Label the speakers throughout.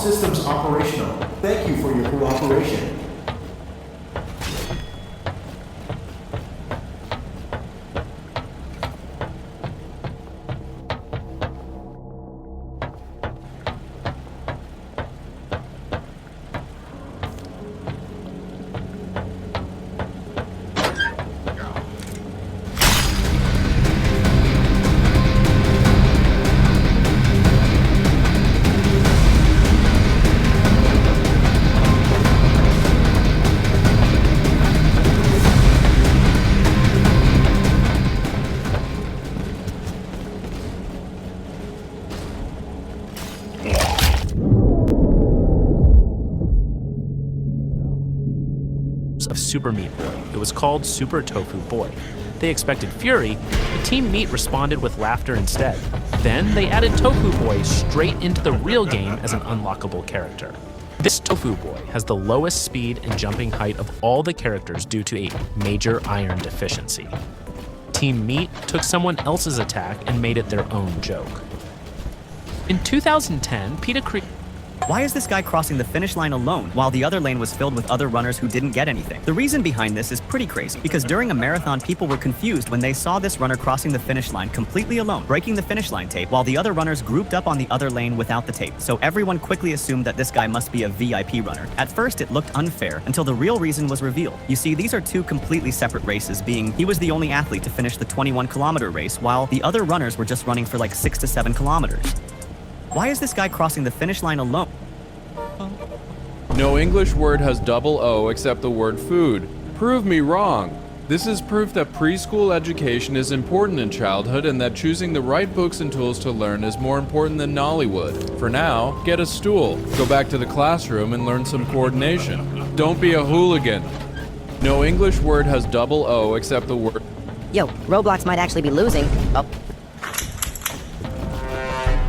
Speaker 1: systems operational. Thank you for your cooperation.
Speaker 2: Of Super Meat Boy. It was called Super Tofu Boy. They expected fury, but Team Meat responded with laughter instead. Then they added Tofu Boy straight into the real game as an unlockable character. This Tofu Boy has the lowest speed and jumping height of all the characters due to a major iron deficiency. Team Meat took someone else's attack and made it their own joke. In 2010, PETA created.
Speaker 3: Why is this guy crossing the finish line alone while the other lane was filled with other runners who didn't get anything? The reason behind this is pretty crazy, because during a marathon people were confused when they saw this runner crossing the finish line completely alone, breaking the finish line tape, while the other runners grouped up on the other lane without the tape. So everyone quickly assumed that this guy must be a VIP runner. At first it looked unfair until the real reason was revealed. You see, these are two completely separate races, being he was the only athlete to finish the 21-kilometer race while the other runners were just running for like 6 to 7 kilometers. Why is this guy crossing the finish line alone?
Speaker 4: No English word has double O except the word food. Prove me wrong. This is proof that preschool education is important in childhood and that choosing the right books and tools to learn is more important than Nollywood. For now, get a stool, go back to the classroom and learn some coordination. Don't be a hooligan. No English word has double O except the word.
Speaker 5: Yo, Roblox might actually be losing. Oh.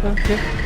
Speaker 4: Okay.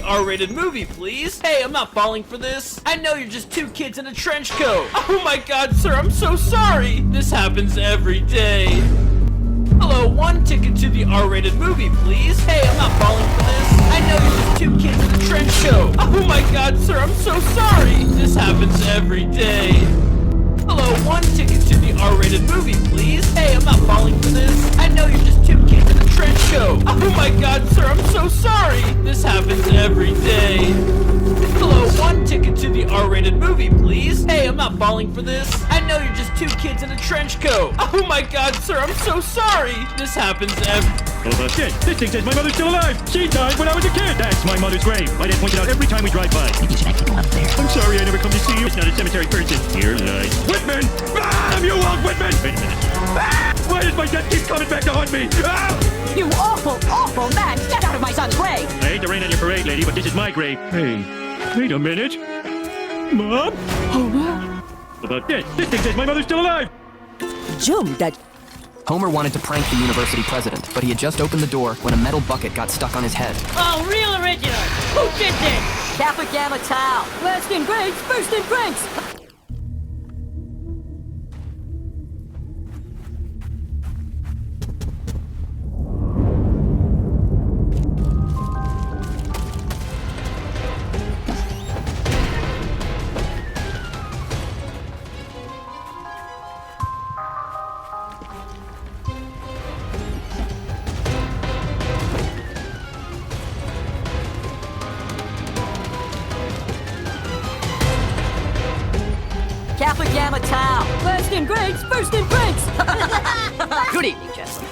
Speaker 6: R-rated movie, please. Hey, I'm not falling for this. I know you're just two kids in a trench coat. Oh my god, sir, I'm so sorry. This happens every day. Hello, one ticket to the R-rated movie, please. Hey, I'm not falling for this. I know you're just two kids in a trench coat. Oh my god, sir, I'm so sorry. This happens every day. Hello, one ticket to the R-rated movie, please. Hey, I'm not falling for this. I know you're just two kids in a trench coat. Oh my god, sir, I'm so sorry. This happens every day. Hello, one ticket to the R-rated movie, please. Hey, I'm not falling for this. I know you're just two kids in a trench coat. Oh my god, sir, I'm so sorry. This happens
Speaker 7: Oh, shit. This thing says my mother's still alive. She died when I was a kid. That's my mother's grave. I didn't point it out every time we drive by.
Speaker 5: Maybe should actually go up there.
Speaker 7: I'm sorry I never come to see you. It's not a cemetery person. You're lying. Whitman! Ah, you Walt Whitman! Wait a minute. Ah! Why does my death keep coming back to haunt me? Ah!
Speaker 8: You awful, awful man! Get out of my son's grave!
Speaker 7: I hate to rain on your parade, lady, but this is my grave. Hey, Wait a minute. Mom? Homer? About this? This thing says my mother's still alive!
Speaker 8: Jum, that...
Speaker 9: Homer wanted to prank the university president, but he had just opened the door when a metal bucket got stuck on his head.
Speaker 8: Oh, real original! Who did this?
Speaker 5: Kappa Gamma Tau.
Speaker 8: Last in grades, first in pranks!
Speaker 5: Kappa Gamma Tau.
Speaker 8: Last in grades, first in pranks!
Speaker 5: Good evening, gentlemen.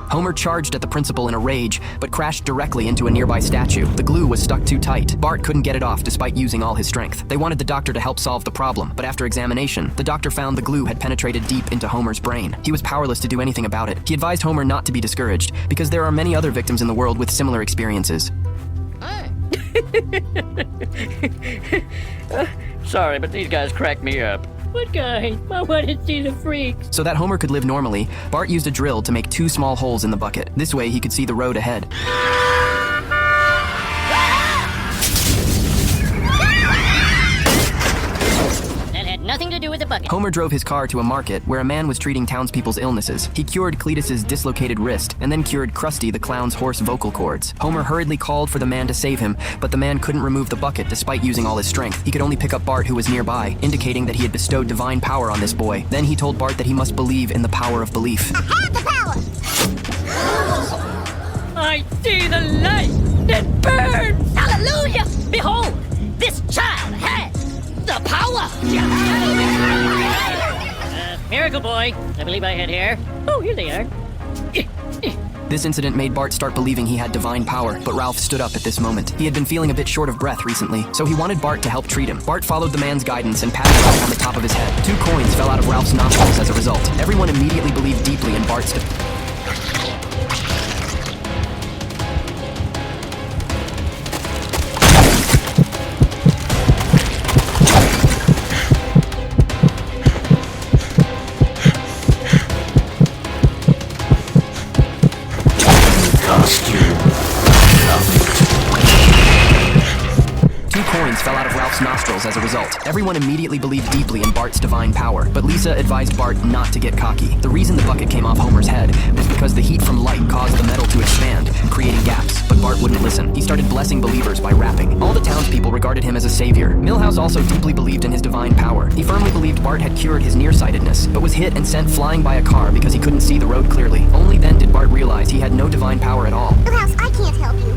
Speaker 9: Homer charged at the principal in a rage, but crashed directly into a nearby statue. The glue was stuck too tight. Bart couldn't get it off despite using all his strength. They wanted the doctor to help solve the problem, but after examination, the doctor found the glue had penetrated deep into Homer's brain. He was powerless to do anything about it. He advised Homer not to be discouraged, because there are many other victims in the world with similar experiences.
Speaker 8: Sorry, but these guys crack me up. What guys? I want to see the freaks.
Speaker 9: So that Homer could live normally, Bart used a drill to make 2 small holes in the bucket. This way he could see the road ahead.
Speaker 8: That had nothing to do with the bucket.
Speaker 9: Homer drove his car to a market where a man was treating townspeople's illnesses. He cured Cletus's dislocated wrist and then cured Krusty the clown's hoarse vocal cords. Homer hurriedly called for the man to save him, but the man couldn't remove the bucket despite using all his strength. He could only pick up Bart, who was nearby, indicating that he had bestowed divine power on this boy. Then he told Bart that he must believe in the power of belief.
Speaker 8: I have the power! I see the light that burns! Hallelujah! Behold, this child has the power! Miracle Boy, I believe I had hair. Oh, here they are.
Speaker 9: This incident made Bart start believing he had divine power, but Ralph stood up at this moment. He had been feeling a bit short of breath recently, so he wanted Bart to help treat him. Bart followed the man's guidance and patted Ralph on the top of his head. 2 coins fell out of Ralph's nostrils as a result. Everyone immediately believed deeply in Bart's... fell out of Ralph's nostrils as a result. Everyone immediately believed deeply in Bart's divine power, but Lisa advised Bart not to get cocky. The reason the bucket came off Homer's head was because the heat from light caused the metal to expand, creating gaps, but Bart wouldn't listen. He started blessing believers by rapping. All the townspeople regarded him as a savior. Milhouse also deeply believed in his divine power. He firmly believed Bart had cured his nearsightedness, but was hit and sent flying by a car because he couldn't see the road clearly. Only then did Bart realize he had no divine power at all.
Speaker 10: Milhouse, I can't help you.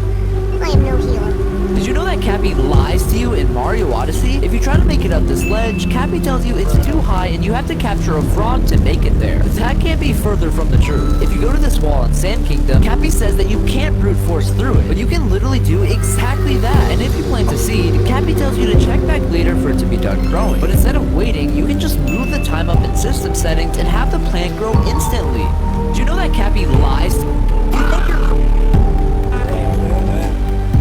Speaker 10: I am no healer.
Speaker 11: Did you know that Cappy lies to you in Mario Odyssey? If you try to make it up this ledge, Cappy tells you it's too high and you have to capture a frog to make it there. That can't be further from the truth. If you go to this wall in Sand Kingdom, Cappy says that you can't brute force through it, but you can literally do exactly that. And if you plant a seed, Cappy tells you to check back later for it to be done growing. But instead of waiting, you can just move the time up in system settings and have the plant grow instantly. Do you know that Cappy lies?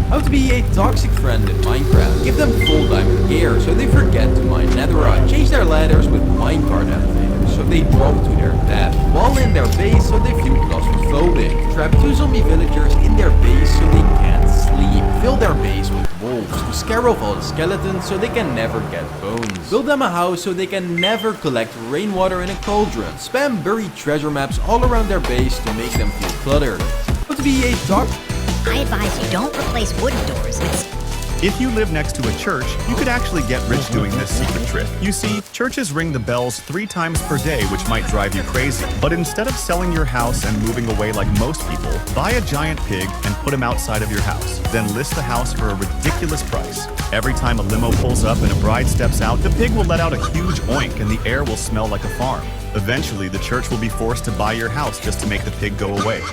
Speaker 12: How to be a toxic friend in Minecraft. Give them full diamond gear so they forget to mine netherite. Change their ladders with minecart elevators so they drop to their death. Wall in their base so they feel claustrophobic. Trap 2 zombie villagers in their base so they can't sleep. Fill their base with wolves to scare off all the skeletons so they can never get bones. Build them a house so they can never collect rainwater in a cauldron. Spam buried treasure maps all around their base to make them feel cluttered. How to be a toxic...
Speaker 13: I advise you don't replace wooden doors with...
Speaker 14: If you live next to a church, you could actually get rich doing this secret trick. You see, churches ring the bells 3 times per day, which might drive you crazy. But instead of selling your house and moving away like most people, buy a giant pig and put him outside of your house. Then list the house for a ridiculous price. Every time a limo pulls up and a bride steps out, the pig will let out a huge oink and the air will smell like a farm. Eventually, the church will be forced to buy your house just to make the pig go away.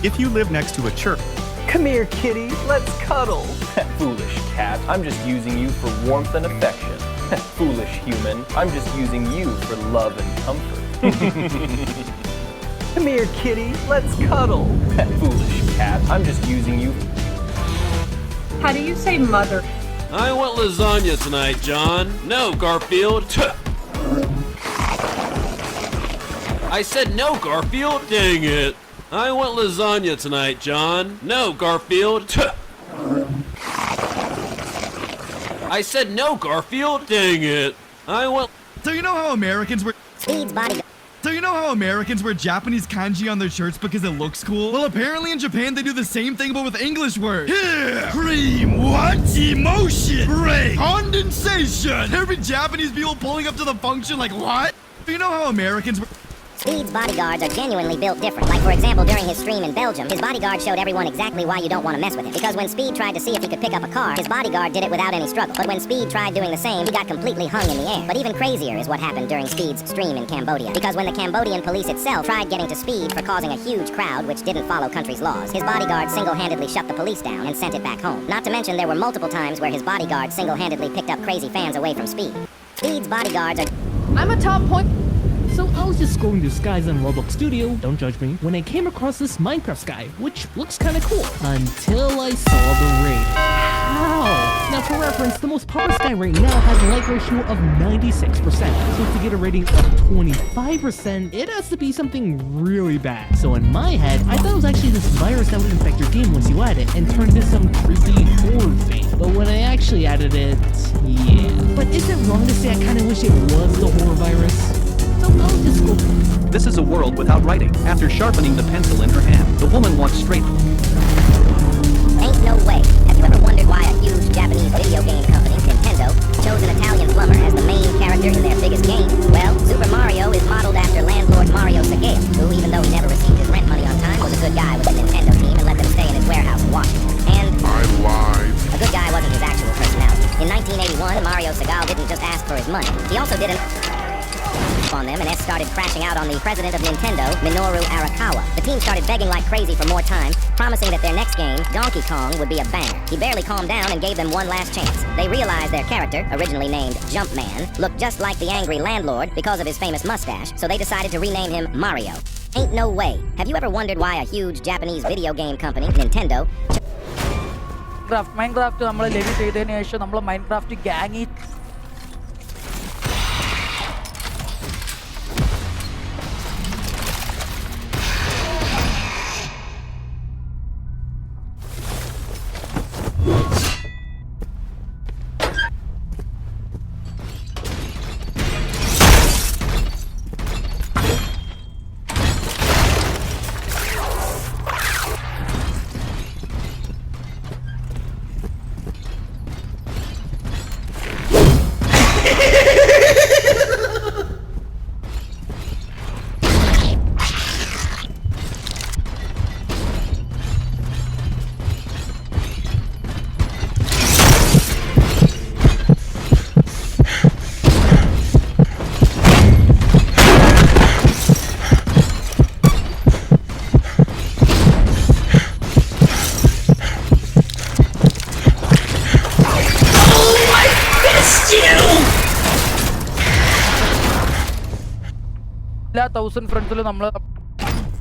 Speaker 14: If you live next to a church...
Speaker 15: Come here, kitty. Let's cuddle. Foolish cat. I'm just using you for warmth and affection. Foolish human. I'm just using you for love and comfort. Come here, kitty. Let's cuddle. Foolish cat. I'm just using you.
Speaker 16: How do you say mother?
Speaker 6: I want lasagna tonight, John. No, Garfield. I said no, Garfield. Dang it. I want lasagna tonight, John. No, Garfield. I said no, Garfield. Dang it. I want...
Speaker 16: So you know how Americans wear...
Speaker 10: Speed's bodyguard.
Speaker 16: So you know how Americans wear Japanese kanji on their shirts because it looks cool? Well, apparently in Japan they do the same thing but with English words. Here! Cream! What? Emotion! Break! Condensation! There be Japanese people pulling up to the function like, what? Do you know how Americans wear...
Speaker 10: Speed's bodyguards are genuinely built different. Like, for example, during his stream in Belgium, his bodyguard showed everyone exactly why you don't want to mess with him. Because when Speed tried to see if he could pick up a car, his bodyguard did it without any struggle. But when Speed tried doing the same, he got completely hung in the air. But even crazier is what happened during Speed's stream in Cambodia. Because when the Cambodian police itself tried getting to Speed for causing a huge crowd which didn't follow country's laws, his bodyguard single-handedly shut the police down and sent it back home. Not to mention there were multiple times where his bodyguard single-handedly picked up crazy fans away from Speed. Speed's bodyguards are...
Speaker 17: I'm a top point... So I was just scrolling through skies on Roblox Studio, don't judge me, when I came across this Minecraft sky, which looks kinda cool, until I saw the raid. How? Now for reference, the most popular sky right now has a like ratio of 96%, so to get a rating of 25%, it has to be something really bad. So in my head, I thought it was actually this virus that would infect your game once you add it, and turn into some creepy horror thing. But when I actually added it, yeah. But is it wrong to say I kinda wish it was the horror virus?
Speaker 18: This is a world without writing. After sharpening the pencil in her hand, the woman walked straight.
Speaker 10: Ain't no way. Have you ever wondered why a huge Japanese video game company, Nintendo, chose an Italian plumber as the main character in their biggest game? Well, Super Mario is modeled after landlord Mario Segale, who, even though he never received his rent money on time, was a good guy with the Nintendo team and let them stay in his warehouse in Washington. And I lied. A good guy wasn't his actual personality. In 1981, Mario Segale didn't just ask for his money. He also did on them, and S started crashing out on the president of Nintendo, Minoru Arakawa. The team started begging like crazy for more time, promising that their next game, Donkey Kong, would be a banger. He barely calmed down and gave them one last chance. They realized their character, originally named Jumpman, looked just like the angry landlord because of his famous mustache, so they decided to rename him Mario. Ain't no way. Have you ever wondered why a huge Japanese video game company, Nintendo,
Speaker 11: Minecraft നമ്മൾ levy ചെയ്തതിന് ശേഷം നമ്മൾ Minecraft ഗാങ്ങി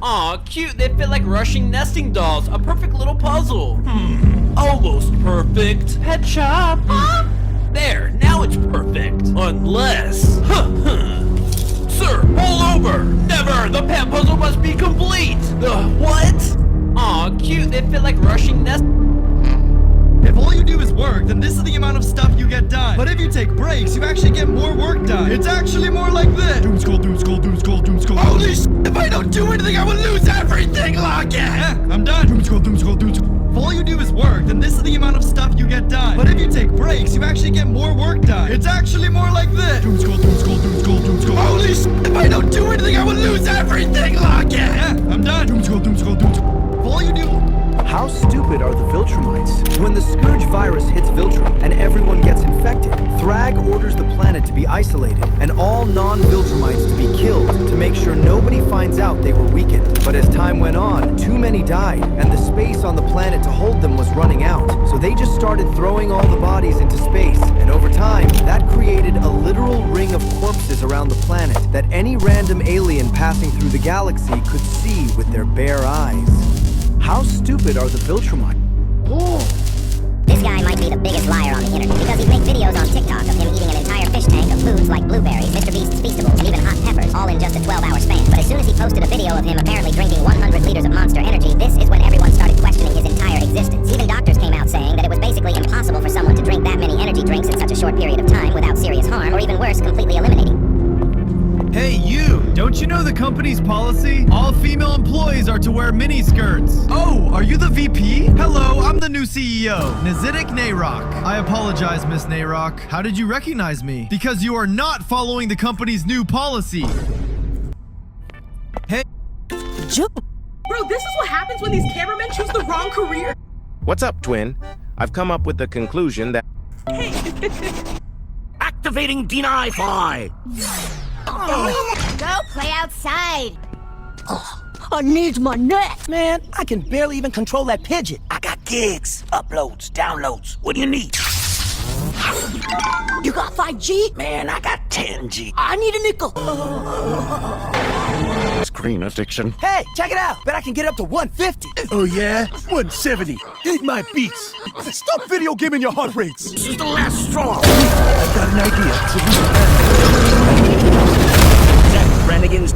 Speaker 6: Aw, cute, they fit like Russian nesting dolls. A perfect little puzzle. Almost perfect. Pet shop. There, now it's perfect. Unless... Sir, pull over! Never! The pet puzzle must be complete! What? Aw, cute, they fit like Russian nest...
Speaker 16: If all you do is work, then this is the amount of stuff you get done. But if you take breaks, you actually get more work done. It's actually more like this. Doom scroll, doom scroll, doom scroll, doom scroll. Holy sh**, if I don't do anything, I will lose everything, Lockett! Yeah, I'm done. Doom scroll, doom scroll, doom scroll. If all you do is work, then this is the amount of stuff you get done. But if you take breaks, you actually get more work done. It's actually more like this. Doom scroll, doom scroll, doom scroll, doom scroll. Holy sh**, if I don't do anything, I will lose everything, Lockett! Yeah, I'm done. Doom scroll, doom scroll, doom scroll. If all you do...
Speaker 19: How stupid are the Viltrumites? When the Scourge virus hits Viltrum and everyone gets infected, Thrag orders the planet to be isolated and all non-Viltrumites to be killed to make sure nobody finds out they were weakened. But as time went on, too many died and the space on the planet to hold them was running out. So they just started throwing all the bodies into space, and over time, that created a literal ring of corpses around the planet that any random alien passing through the galaxy could see with their bare eyes. How stupid are the Viltrumites?
Speaker 10: This guy might to be the biggest liar on the internet because he'd make videos on TikTok of him eating an entire fish tank of foods like blueberries, Mr. Beast's Feastables, and even hot peppers, all in just a 12-hour span. But as soon as he posted a video of him apparently drinking 100 liters of Monster Energy, this is when everyone started questioning his entire existence. Even doctors came out saying that it was basically impossible for someone to drink that many energy drinks in such a short period of time without serious harm, or even worse, completely eliminating.
Speaker 16: Hey, you! Don't you know the company's policy? All female employees are to wear miniskirts. Oh, are you the VP? Hello, I'm the new CEO, Nazidik Nayrok. I apologize, Miss Nayrok. How did you recognize me? Because you are not following the company's new policy. Hey.
Speaker 20: Bro, this is what happens when these cameramen choose the wrong career.
Speaker 21: What's up, Twin? I've come up with the conclusion that...
Speaker 20: Hey.
Speaker 22: Activating Deny Fly!
Speaker 10: Go play outside.
Speaker 22: I need my net! Man, I can barely even control that pigeon. I got gigs, uploads, downloads. What do you need? You got 5G? Man, I got 10G. I need a nickel.
Speaker 21: Screen addiction.
Speaker 22: Hey, check it out. Bet I can get up to 150.
Speaker 21: Oh yeah? 170. Hit my beats. Stop video gaming your heart rates.
Speaker 22: This is the last straw.
Speaker 21: I've got an idea.
Speaker 22: That Brannigan's...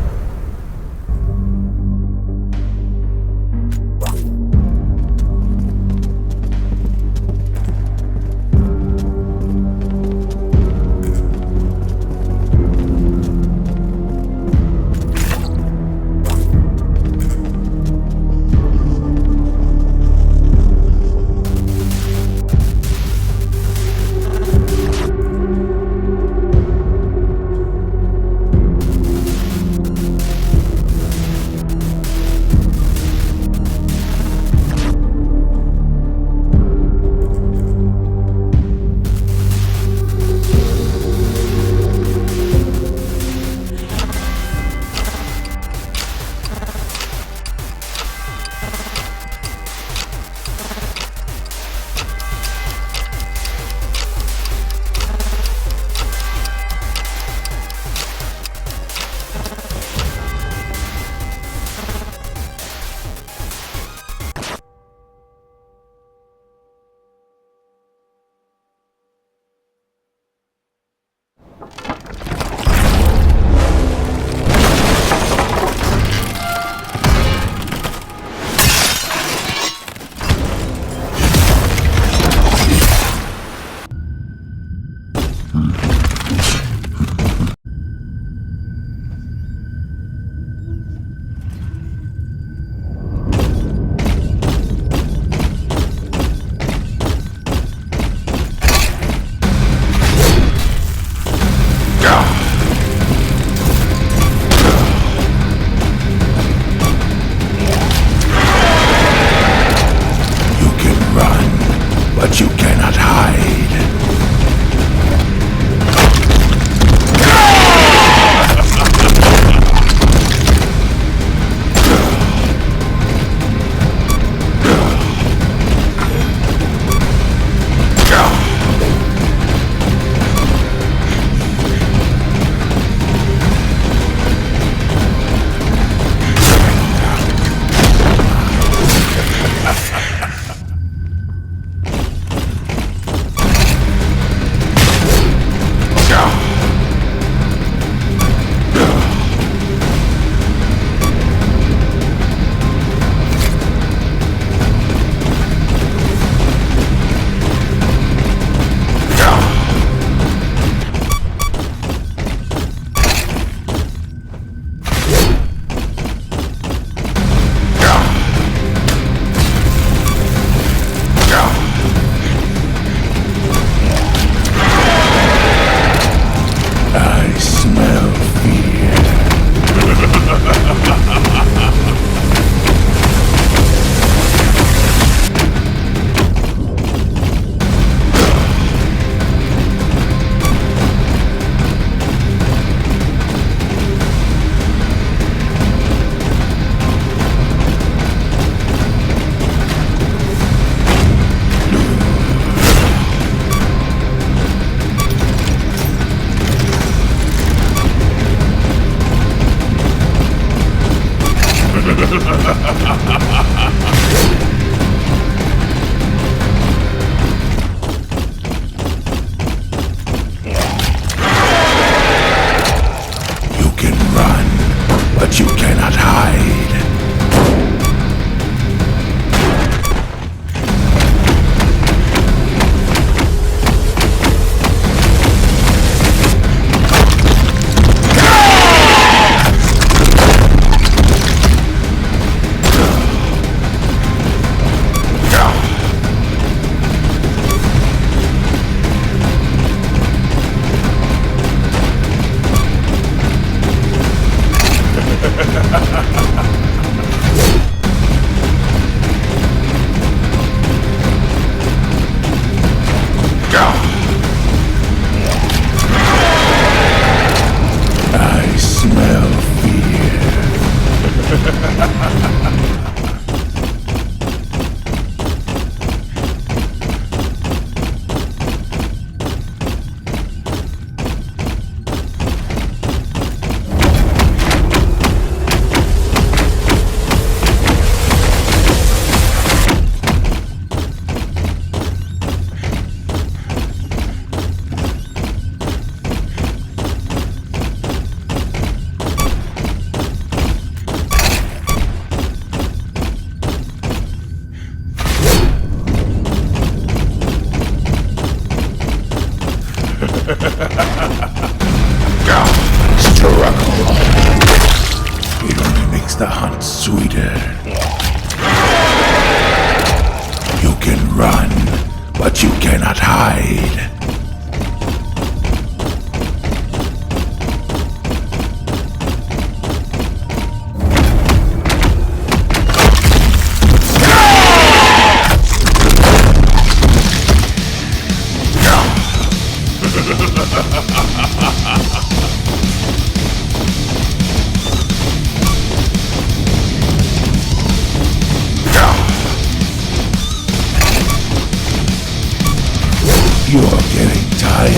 Speaker 1: You're getting tired.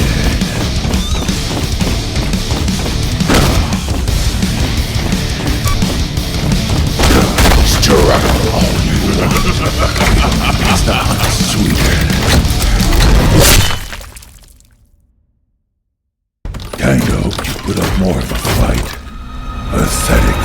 Speaker 1: Struggle. It's not sweeter. Tango, you put up more of a fight. Pathetic.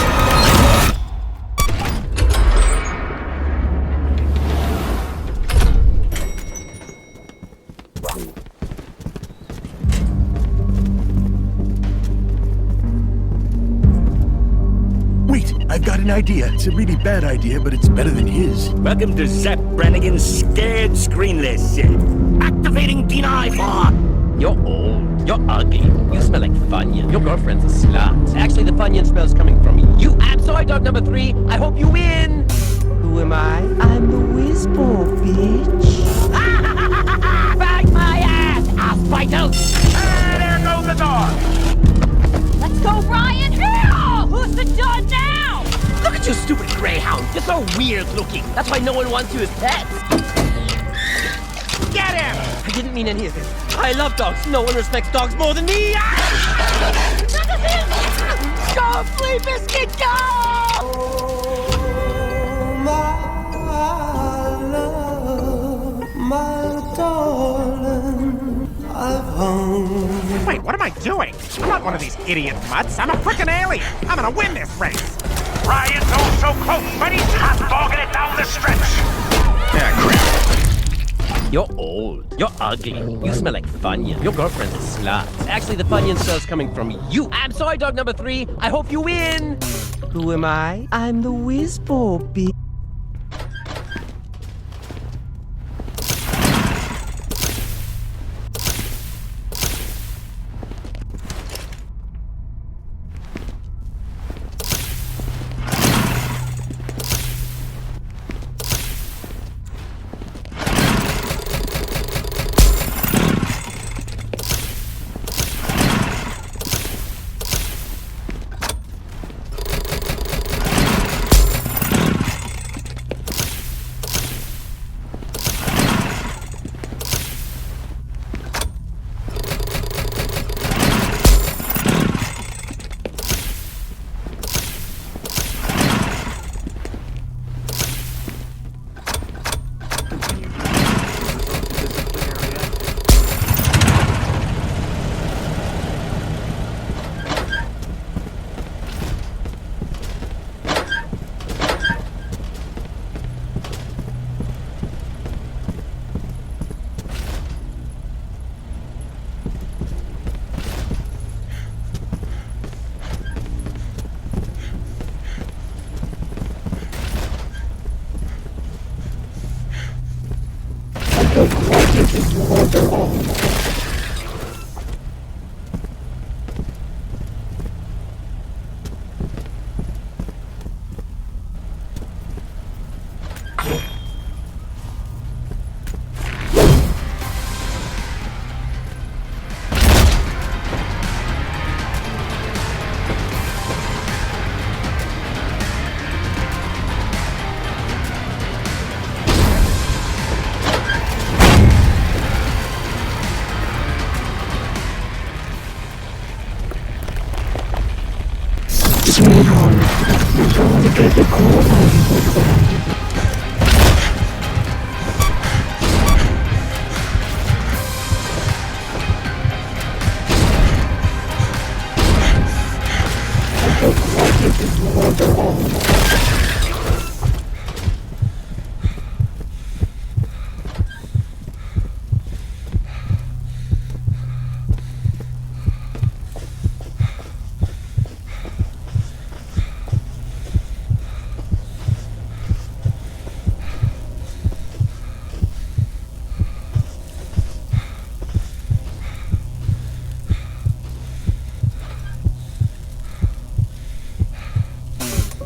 Speaker 21: Wait, I've got an idea. It's a really bad idea, but it's better than his.
Speaker 2: Welcome to Zep Brannigan's Scared Screen List. Activating deny for...
Speaker 23: You're old. You're ugly. You smell like Funyun. Your girlfriend's a slut. Actually, the Funyun smell's coming from you. I'm sorry, dog number 3. I hope you win. Who am I? I'm the Whizball, bitch.
Speaker 8: Bag my ass, ass vitals!
Speaker 2: And there goes the door.
Speaker 8: Let's go, Ryan! Here! Who's the done now?
Speaker 2: Look at you, stupid greyhound. You're so weird looking. That's why no one wants you as pets. Get him!
Speaker 23: I didn't mean any of this. I love dogs. No one respects dogs more than me.
Speaker 8: Go, Flea Biscuit, go!
Speaker 24: My darling, I've hung.
Speaker 25: Wait, what am I doing? I'm not one of these idiot mutts. I'm a frickin' alien. I'm gonna win this race.
Speaker 2: Ryan's oh so close, but he's hot-dogging it down the stretch.
Speaker 23: Yeah, crap. You're old. You're ugly. You smell like Funyun. Your girlfriend's a slut. Actually, the Funyun smell's coming from you. I'm sorry, dog number 3. I hope you win. Who am I? I'm the Whizball, bitch.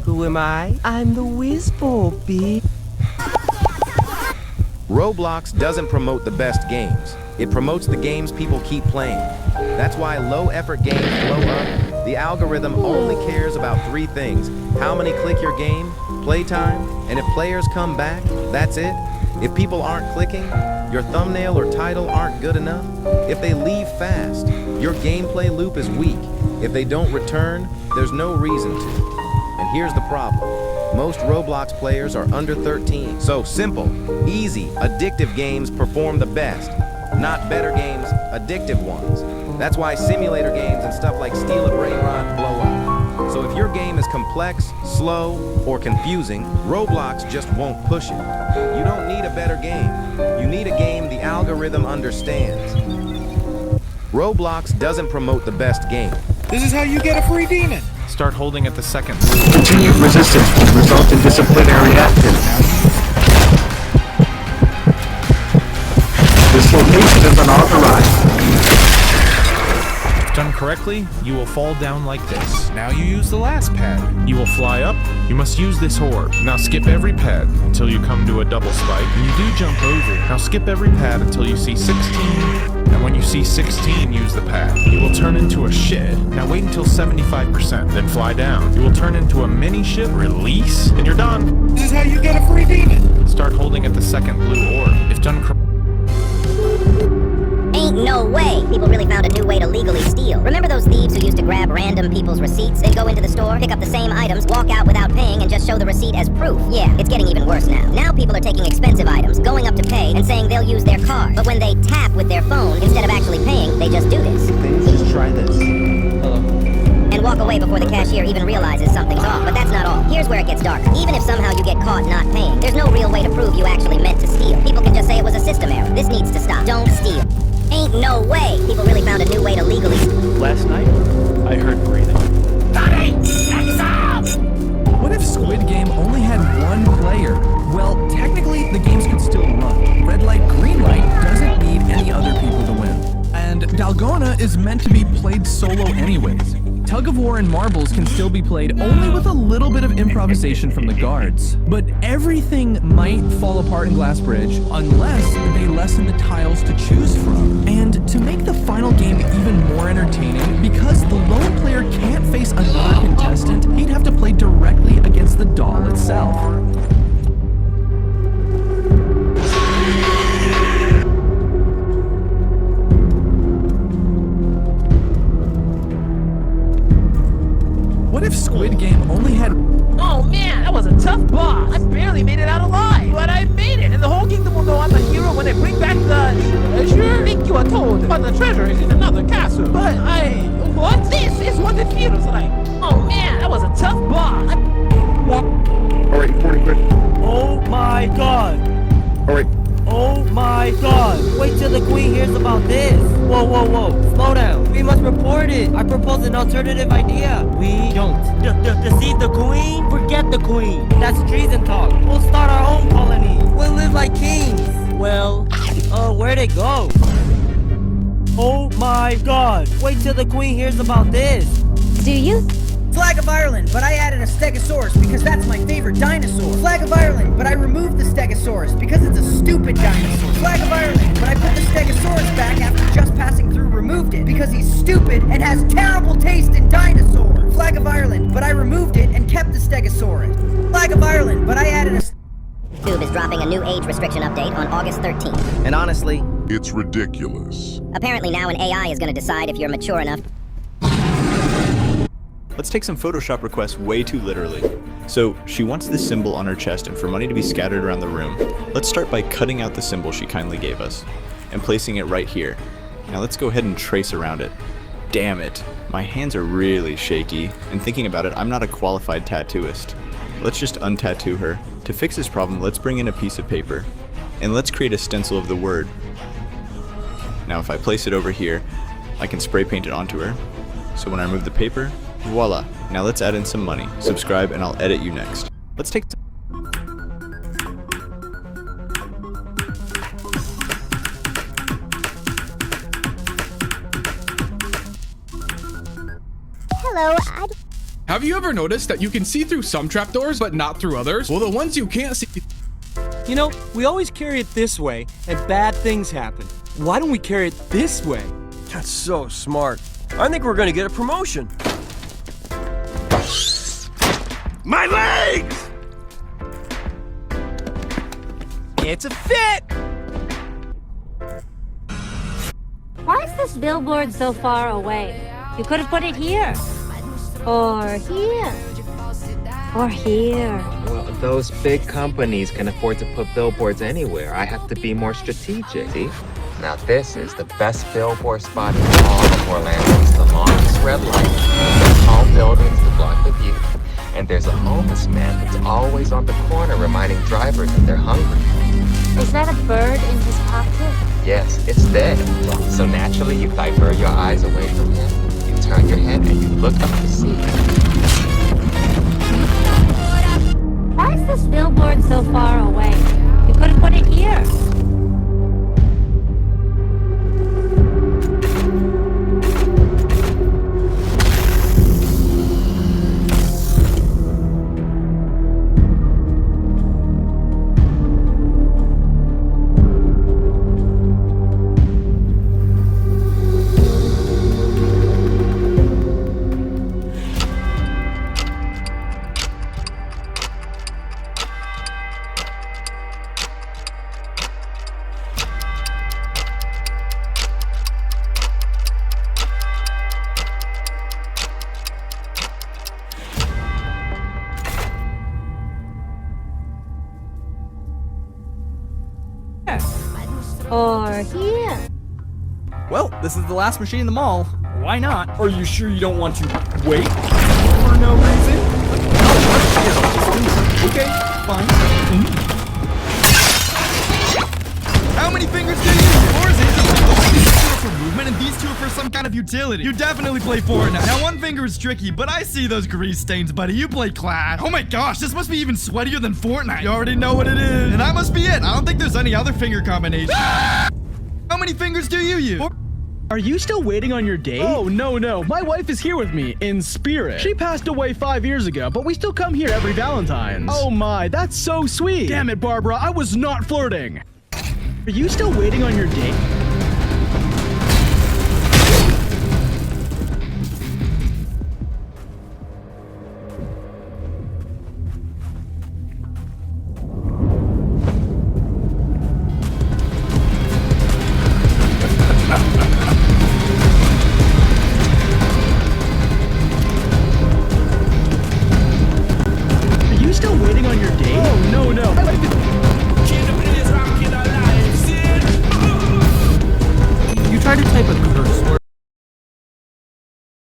Speaker 23: Who am I? I'm the Whizball, bitch.
Speaker 26: Roblox doesn't promote the best games. It promotes the games people keep playing. That's why low-effort games blow up. The algorithm only cares about 3 things: how many click your game, playtime, and if players come back, that's it. If people aren't clicking, your thumbnail or title aren't good enough, if they leave fast, your gameplay loop is weak. If they don't return, there's no reason to. And here's the problem. Most Roblox players are under 13. So simple, easy, addictive games perform the best. Not better games, addictive ones. That's why simulator games and stuff like Steal a Brainrot blow up. So if your game is complex, slow, or confusing, Roblox just won't push it. You don't need a better game. You need a game the algorithm understands. Roblox doesn't promote the best game.
Speaker 16: This is how you get a free demon.
Speaker 3: Start holding at the second.
Speaker 21: Continued resistance will result in disciplinary action. This location is unauthorized.
Speaker 3: If done correctly, you will fall down like this. Now you use the last pad. You will fly up. You must use this orb. Now skip every pad until you come to a double spike. And you do jump over. Now skip every pad until you see 16. And when you see 16, use the pad. You will turn into a shed. Now wait until 75%, then fly down. You will turn into a mini ship, release, and you're done.
Speaker 16: This is how you get a free demon.
Speaker 3: Start holding at the second blue orb. If done correctly.
Speaker 10: Ain't no way people really found a new way to legally steal. Remember those thieves who used to grab random people's receipts, then go into the store, pick up the same items, walk out without paying, and just show the receipt as proof? Yeah, it's getting even worse now. Now people are taking expensive items, going up to pay, and saying they'll use their card. But when they tap with their phone, instead of actually paying, they just do this.
Speaker 4: Just try this. Hello.
Speaker 10: And walk away before the cashier even realizes something's off. But that's not all. Here's where it gets darker. Even if somehow you get caught not paying, there's no real way to prove you actually meant to steal. People can just say it was a system error. This needs to stop. Don't steal. Ain't no way people really found a new way to legally steal.
Speaker 15: Last night, I heard breathing.
Speaker 5: What if Squid Game only had one player? Well, technically, the games could still run. Red light, green light doesn't need any other people to win. And Dalgona is meant to be played solo anyways. Tug of War and Marbles can still be played only with a little bit of improvisation from the guards. But everything might fall apart in Glass Bridge unless they lessen the tiles to choose from. And to make the final game even more entertaining, because the lone player can't face another contestant, he'd have to play directly against the doll itself. What if Squid Game only had...
Speaker 6: Oh man, that was a tough boss. I barely made it out alive, but I made it, and the whole kingdom will know I'm the hero when they bring back the... Sure, think you are told, but the treasure is in another castle. But what? This is what it feels like. Oh man, that was a tough boss.
Speaker 21: Alright, 40 quick.
Speaker 22: Oh my god.
Speaker 21: Alright.
Speaker 22: Oh my god. Wait till the queen hears about this. Whoa, whoa, whoa. Slow down. We must report it. I propose an alternative idea. We don't. Deceive the queen? Forget the queen. That's treason talk. We'll start our own colony. We'll live like kings. Well, where'd it go? Oh my god. Wait till the queen hears about this.
Speaker 10: Do you?
Speaker 7: Flag of Ireland, but I added a Stegosaurus because that's my favorite dinosaur. Flag of Ireland, but I removed the Stegosaurus because it's a stupid dinosaur. Flag of Ireland, but I put the Stegosaurus back after just passing through removed it because he's stupid and has terrible taste in dinosaur. Flag of Ireland, but I removed it and kept the Stegosaurus. Flag of Ireland, but I added a...
Speaker 10: YouTube is dropping a new age restriction update on August 13th.
Speaker 26: And honestly,
Speaker 1: it's ridiculous.
Speaker 10: Apparently now an AI is going to decide if you're mature enough.
Speaker 9: Let's take some Photoshop requests way too literally. So, she wants this symbol on her chest and for money to be scattered around the room. Let's start by cutting out the symbol she kindly gave us and placing it right here. Now let's go ahead and trace around it. Damn it, my hands are really shaky, and thinking about it, I'm not a qualified tattooist. Let's just untattoo her. To fix this problem, let's bring in a piece of paper, and let's create a stencil of the word. Now if I place it over here, I can spray paint it onto her. So when I remove the paper, voila. Now let's add in some money. Subscribe and I'll edit you next. Let's take
Speaker 10: Hello,
Speaker 12: Have you ever noticed that you can see through some trapdoors but not through others? Well, the ones you can't see...
Speaker 27: You know, we always carry it this way and bad things happen. Why don't we carry it this way?
Speaker 28: That's so smart. I think we're gonna get a promotion.
Speaker 21: My legs!
Speaker 25: It's a fit!
Speaker 8: Why is this billboard so far away? You could have put it here. Or here. Or here.
Speaker 11: Well, those big companies can afford to put billboards anywhere. I have to be more strategic. See? Now this is the best billboard spot in all of Orlando. It's the longest red light, the tall buildings to block the view, and there's a homeless man that's always on the corner reminding drivers that they're hungry.
Speaker 8: Is that a bird in his pocket?
Speaker 11: Yes, it's there. So naturally you divert your eyes away from him, you turn your head and you look up to see.
Speaker 8: Why is this billboard so far away? You could have put it here. Or here.
Speaker 13: Well, this is the last machine in the mall. Why not? Are you sure you don't want to wait for no reason? Okay, fine.
Speaker 16: How many fingers do you use? Yours is these two are for movement and these two are for some kind of utility. You definitely play Fortnite. Now one finger is tricky, but I see those grease stains, buddy. You play Clash. Oh my gosh, this must be even sweatier than Fortnite. You already know what it is. And that must be it. I don't think there's any other finger combination. How many fingers do you use?
Speaker 14: Are you still waiting on your date? Oh, no. My wife is here with me, in spirit. She passed away 5 years ago, but we still come here every Valentine's. Oh my, that's so sweet. Damn it, Barbara, I was not flirting. Are you still waiting on your date? Are you still waiting on your date? Oh, no.